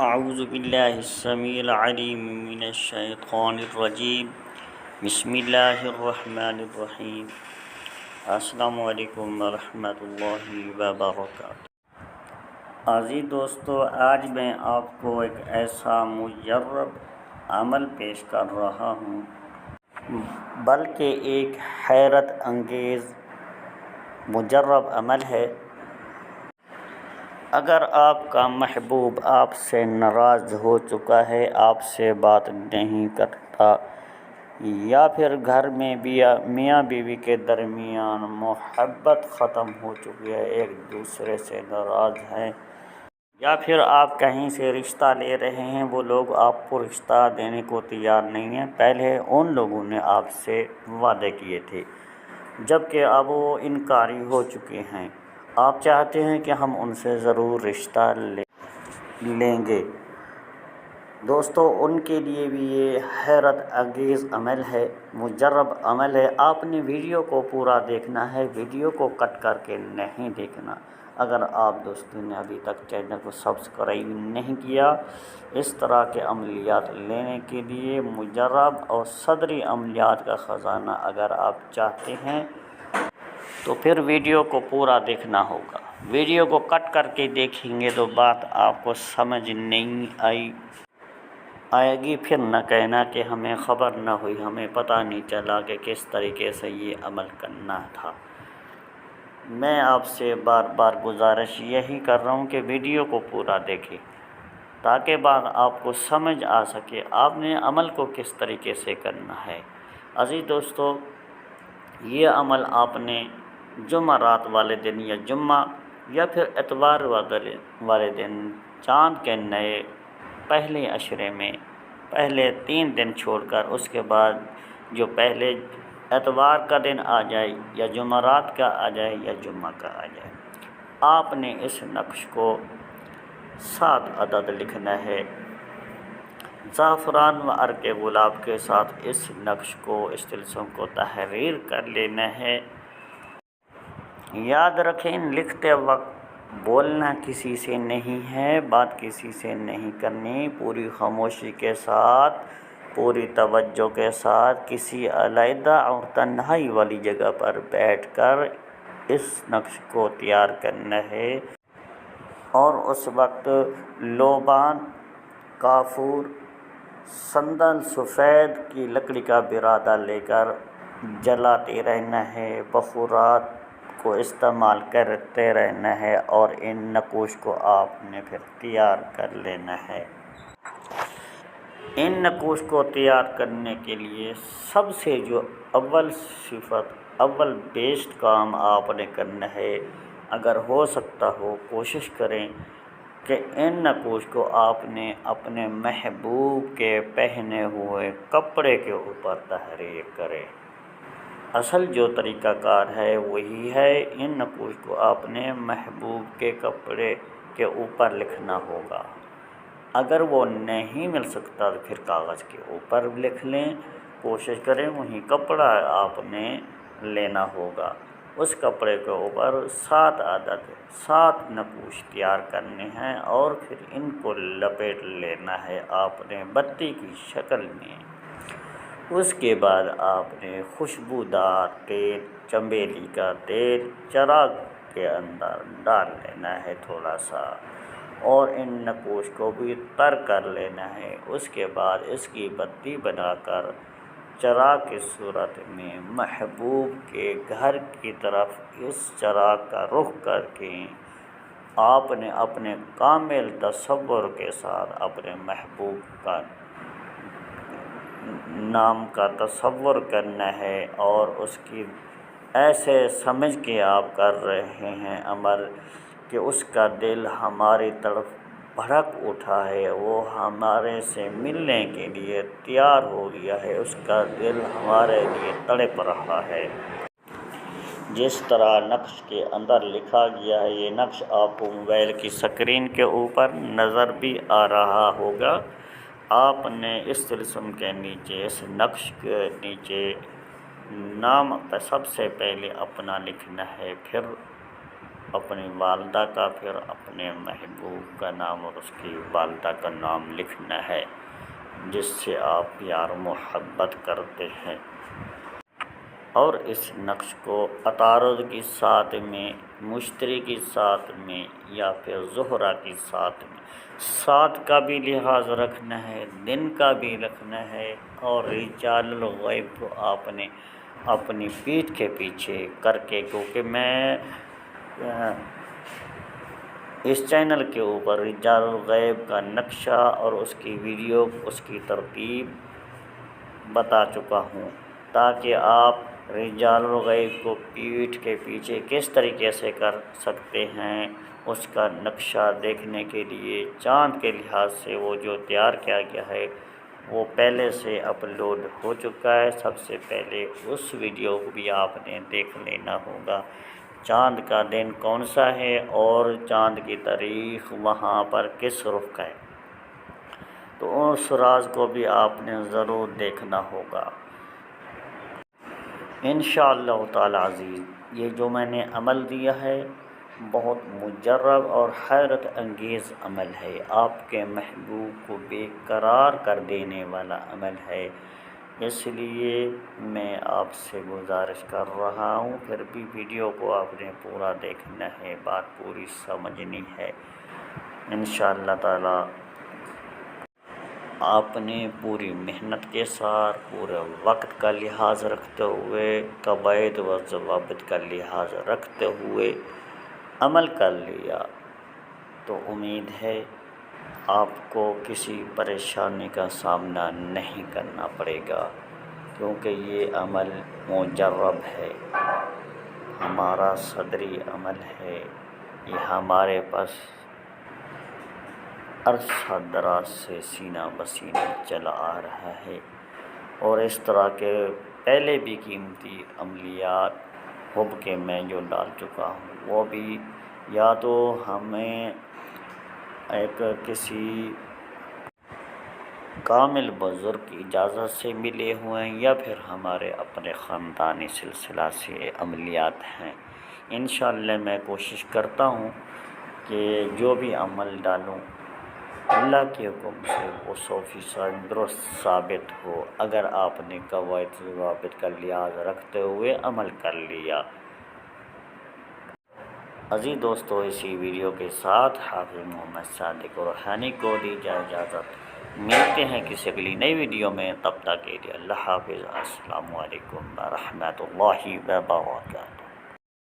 اعوذ باللہ السمیع العلیم من الشیطان الرجیم بسم اللہ الرحمن الرحیم۔ السلام علیکم ورحمۃ اللہ وبرکاتہ۔ عزیز دوستو، آج میں آپ کو ایک ایسا مجرب عمل پیش کر رہا ہوں، بلکہ ایک حیرت انگیز مجرب عمل ہے۔ اگر آپ کا محبوب آپ سے ناراض ہو چکا ہے، آپ سے بات نہیں کرتا، یا پھر گھر میں میاں بیوی کے درمیان محبت ختم ہو چکی ہے، ایک دوسرے سے ناراض ہیں، یا پھر آپ کہیں سے رشتہ لے رہے ہیں، وہ لوگ آپ کو رشتہ دینے کو تیار نہیں ہیں، پہلے ان لوگوں نے آپ سے وعدے کیے تھے جبکہ اب وہ انکاری ہو چکے ہیں، آپ چاہتے ہیں کہ ہم ان سے ضرور رشتہ لیں گے۔ دوستو، ان کے لیے بھی یہ حیرت انگیز عمل ہے، مجرب عمل ہے۔ آپ نے ویڈیو کو پورا دیکھنا ہے، ویڈیو کو کٹ کر کے نہیں دیکھنا۔ اگر آپ دوستوں نے ابھی تک چینل کو سبسکرائب نہیں کیا، اس طرح کے عملیات لینے کے لیے مجرب اور صدری عملیات کا خزانہ اگر آپ چاہتے ہیں تو پھر ویڈیو کو پورا دیکھنا ہوگا۔ ویڈیو کو کٹ کر کے دیکھیں گے تو بات آپ کو سمجھ نہیں آئے گی، پھر نہ کہنا کہ ہمیں خبر نہ ہوئی، ہمیں پتہ نہیں چلا کہ کس طریقے سے یہ عمل کرنا تھا۔ میں آپ سے بار بار گزارش یہی کر رہا ہوں کہ ویڈیو کو پورا دیکھیں تاکہ بعد آپ کو سمجھ آ سکے آپ نے عمل کو کس طریقے سے کرنا ہے۔ عزیز دوستو، یہ عمل آپ نے جمعرات والے دن یا جمعہ یا پھر اتوار والے دن، چاند کے نئے پہلے عشرے میں پہلے 3 دن چھوڑ کر، اس کے بعد جو پہلے اتوار کا دن آ جائے یا جمعرات کا آ جائے یا جمعہ کا آ جائے، آپ نے اس نقش کو 7 عدد لکھنا ہے۔ زعفران و عرق گلاب کے ساتھ اس نقش کو، اس طلسم کو تحریر کر لینا ہے۔ یاد رکھیں، لکھتے وقت بولنا کسی سے نہیں ہے، بات کسی سے نہیں کرنی، پوری خاموشی کے ساتھ، پوری توجہ کے ساتھ کسی علیحدہ اور تنہائی والی جگہ پر بیٹھ کر اس نقش کو تیار کرنا ہے، اور اس وقت لوبان، کافور، سندل سفید کی لکڑی کا برادہ لے کر جلاتے رہنا ہے، بخورات کو استعمال کرتے رہنا ہے، اور ان نقوش کو آپ نے پھر تیار کر لینا ہے۔ ان نقوش کو تیار کرنے کے لیے سب سے جو اول بیسٹ کام آپ نے کرنا ہے، اگر ہو سکتا ہو کوشش کریں کہ ان نقوش کو آپ نے اپنے محبوب کے پہنے ہوئے کپڑے کے اوپر تحریر کریں۔ اصل جو طریقہ کار ہے وہی ہے، ان نقوش کو آپ نے محبوب کے کپڑے کے اوپر لکھنا ہوگا۔ اگر وہ نہیں مل سکتا تو پھر کاغذ کے اوپر لکھ لیں، کوشش کریں وہیں کپڑا آپ نے لینا ہوگا۔ اس کپڑے کے اوپر 7 نقوش تیار کرنے ہیں، اور پھر ان کو لپیٹ لینا ہے آپ نے بتی کی شکل میں۔ اس کے بعد آپ نے خوشبودار تیل، چنبیلی کا تیل چراغ کے اندر ڈال لینا ہے تھوڑا سا، اور ان نقوش کو بھی تر کر لینا ہے۔ اس کے بعد اس کی بتی بنا کر چراغ کی صورت میں محبوب کے گھر کی طرف اس چراغ کا رخ کر کے آپ نے اپنے کامل تصور کے ساتھ اپنے محبوب کا نام کا تصور کرنا ہے، اور اس کی ایسے سمجھ کے آپ کر رہے ہیں عمل کہ اس کا دل ہماری طرف بھڑک اٹھا ہے، وہ ہمارے سے ملنے کے لیے تیار ہو گیا ہے، اس کا دل ہمارے لیے تڑپ رہا ہے۔ جس طرح نقش کے اندر لکھا گیا ہے، یہ نقش آپ کو موبائل کی سکرین کے اوپر نظر بھی آ رہا ہوگا۔ آپ نے اس طلسم کے نیچے، اس نقش کے نیچے نام سب سے پہلے اپنا لکھنا ہے، پھر اپنی والدہ کا پھر اپنے محبوب کا نام اور اس کی والدہ کا نام لکھنا ہے جس سے آپ پیار محبت کرتے ہیں، اور اس نقش کو عطارد کی ساتھ میں، مشتری کی ساتھ میں یا پھر زہرہ کی ساتھ میں ساتھ کا بھی لحاظ رکھنا ہے، دن کا بھی رکھنا ہے، اور رجال الغیب کو آپ نے اپنی پیٹھ کے پیچھے کر کے، کیونکہ میں اس چینل کے اوپر رجال الغیب کا نقشہ اور اس کی ویڈیو، اس کی ترتیب بتا چکا ہوں، تاکہ آپ رجال الغیب کو پیٹھ کے پیچھے کس طریقے سے کر سکتے ہیں۔ اس کا نقشہ دیکھنے کے لیے چاند کے لحاظ سے وہ جو تیار کیا گیا ہے وہ پہلے سے اپلوڈ ہو چکا ہے، سب سے پہلے اس ویڈیو کو بھی آپ نے دیکھ لینا ہوگا۔ چاند کا دن کون سا ہے اور چاند کی تاریخ وہاں پر کس رخ کا ہے، تو اس راز کو بھی آپ نے ضرور دیکھنا ہوگا۔ انشاءاللہ تعالی عزیز، یہ جو میں نے عمل دیا ہے بہت مجرب اور حیرت انگیز عمل ہے، آپ کے محبوب کو بے قرار کر دینے والا عمل ہے، اس لیے میں آپ سے گزارش کر رہا ہوں، پھر بھی ویڈیو کو آپ نے پورا دیکھنا ہے، بات پوری سمجھنی ہے۔ انشاءاللہ تعالی آپ نے پوری محنت کے ساتھ، پورے وقت کا لحاظ رکھتے ہوئے، قواعد و ضوابط کا لحاظ رکھتے ہوئے عمل کر لیا تو امید ہے آپ کو کسی پریشانی کا سامنا نہیں کرنا پڑے گا، کیونکہ یہ عمل مجرب ہے، ہمارا صدری عمل ہے، یہ ہمارے پاس عرصہ دراز سے سینہ بسینہ چلا آ رہا ہے، اور اس طرح کے پہلے بھی قیمتی عملیات حب کے میں جو ڈال چکا ہوں وہ بھی یا تو ہمیں ایک کسی کامل بزرگ کی اجازت سے ملے ہوئے ہیں یا پھر ہمارے اپنے خاندانی سلسلہ سے عملیات ہیں۔ انشاءاللہ میں کوشش کرتا ہوں کہ جو بھی عمل ڈالوں اللہ کے حکم سے وہ 100% درست ثابت ہو، اگر آپ نے قواعد و ضوابط کا لحاظ رکھتے ہوئے عمل کر لیا۔ عزیز دوستو، اسی ویڈیو کے ساتھ حافظ محمد صادق روحانی کو دی جائے اجازت، ملتے ہیں کسی اگلی نئی ویڈیو میں، تب تک کے لیے اللہ حافظ، السلام علیکم ورحمۃ اللہ وبرکاتہ۔